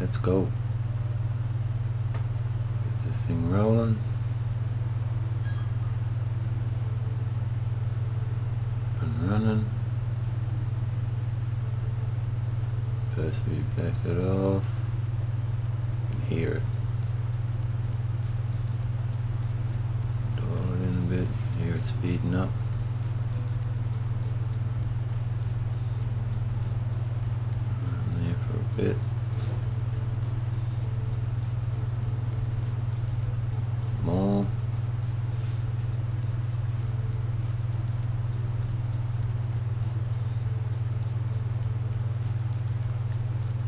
let's go. Get this thing rolling. Up and running. First we back it off. You can hear it. Dial it in a bit. Hear it speeding up. Run there for a bit. More.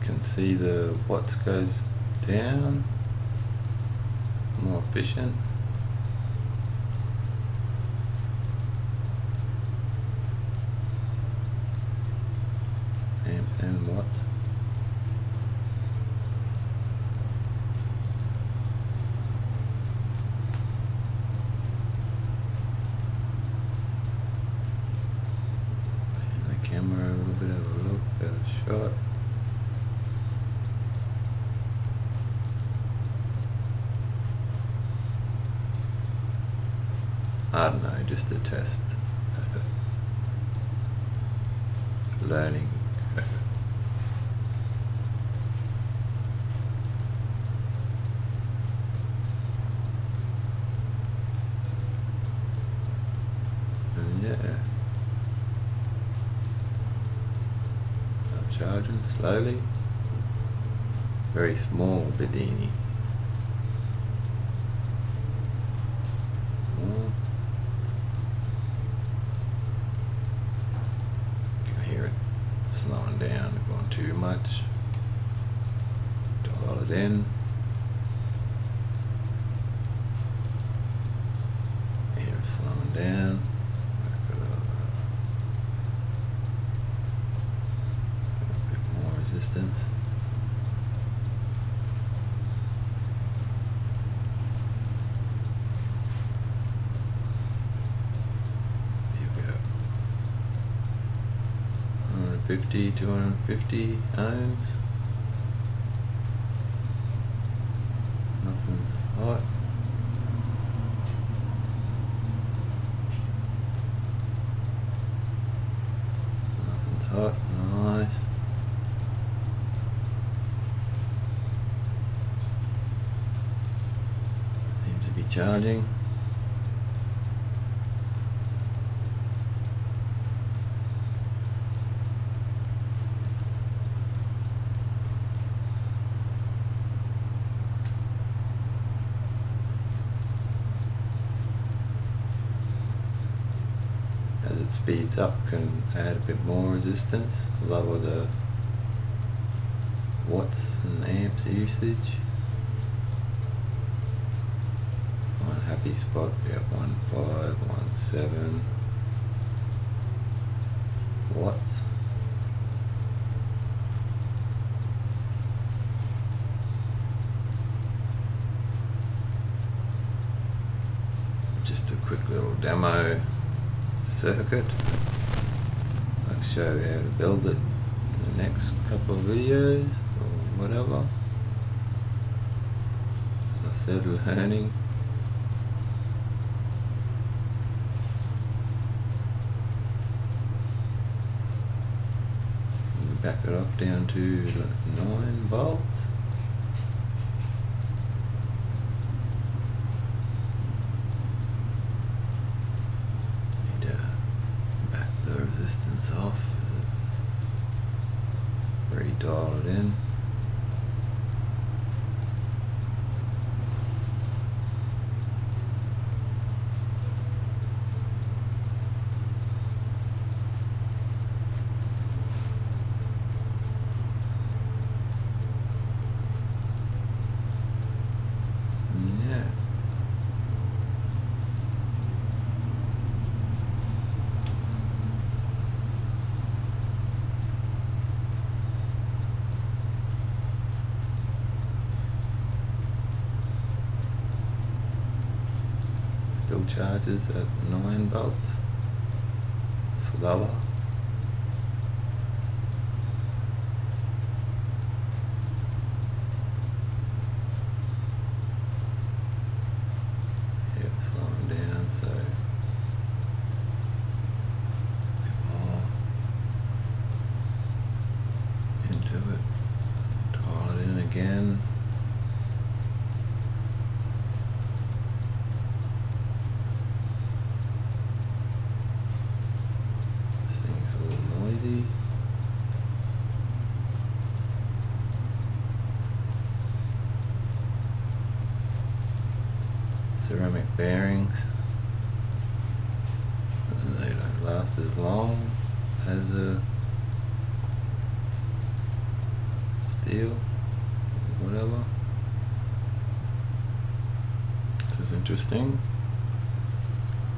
Can see the watts goes down, more efficient. Amps and watts. And the camera a little bit of a look, better shot. I don't know, just a test. Learning. And yeah. I'm charging slowly. Very small Bedini. Slowing down, going too much. Dial it in. Here, slowing down. Back it up. A bit more resistance. Here we go. 250 ohms. Nothing's hot. Nothing's hot. Nice. Seems to be charging. As it speeds up, can add a bit more resistance, lower the watts and amps usage. One happy spot, we have 1517 watts. Just a quick little demo circuit. I'll show you how to build it in the next couple of videos or whatever. As I said, learning. We back it up down to 9 volts. Resistance off, re-dial it in. Yeah. Still charges at 9 volts. Slower. bearings. They don't last as long as a steel, whatever. This is interesting.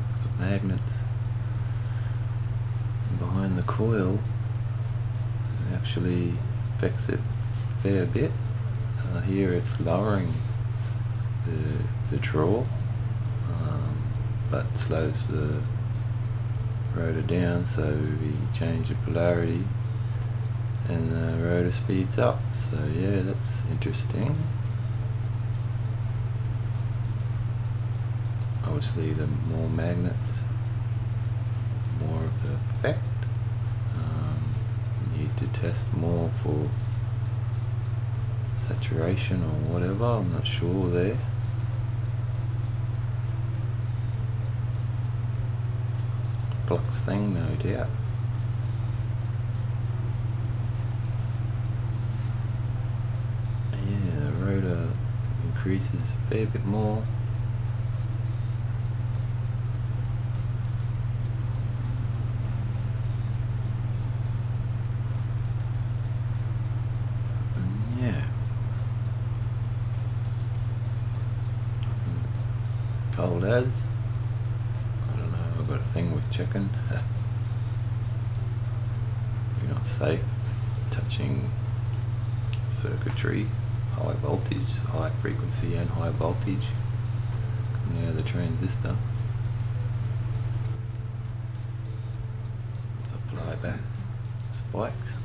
It's got magnets behind the coil. It actually affects it a fair bit. Here it's lowering the draw, but slows the rotor down, so we change the polarity and the rotor speeds up. So yeah, that's interesting. Obviously the more magnets, more of the effect. You need to test more for saturation or whatever, I'm not sure there. Flux thing, no doubt. Yeah, the rotor increases a fair bit more. And yeah. Cold as. I don't know, I've got a thing with checking. You're not safe touching circuitry, high voltage, high frequency and high voltage coming out of the transistor. The flyback spikes.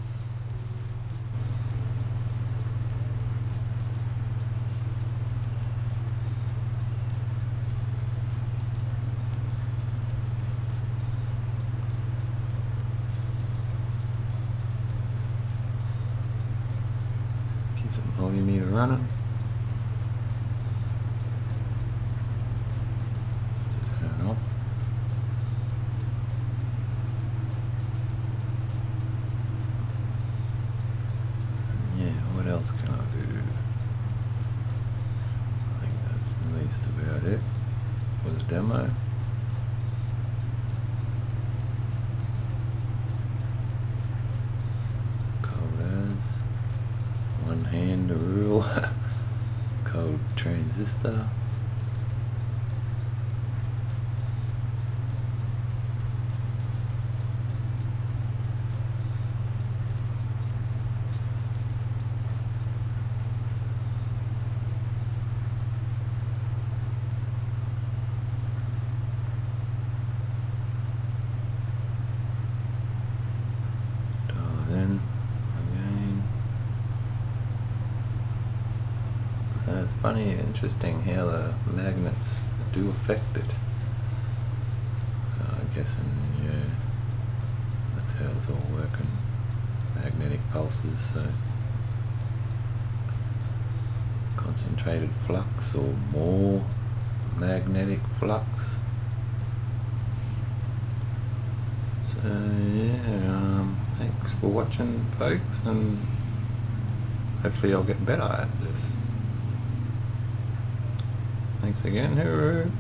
Keeps the multimeter running. So turn off. And yeah, what else can I do? I think that's at least about it for the demo. One hand rule. Cold transistor. Dial in again. It's funny, interesting how the magnets do affect it. I guess, and yeah, that's how it's all working. Magnetic pulses, so concentrated flux or more magnetic flux. So yeah, thanks for watching, folks, and hopefully I'll get better at this. Thanks again, hooroo.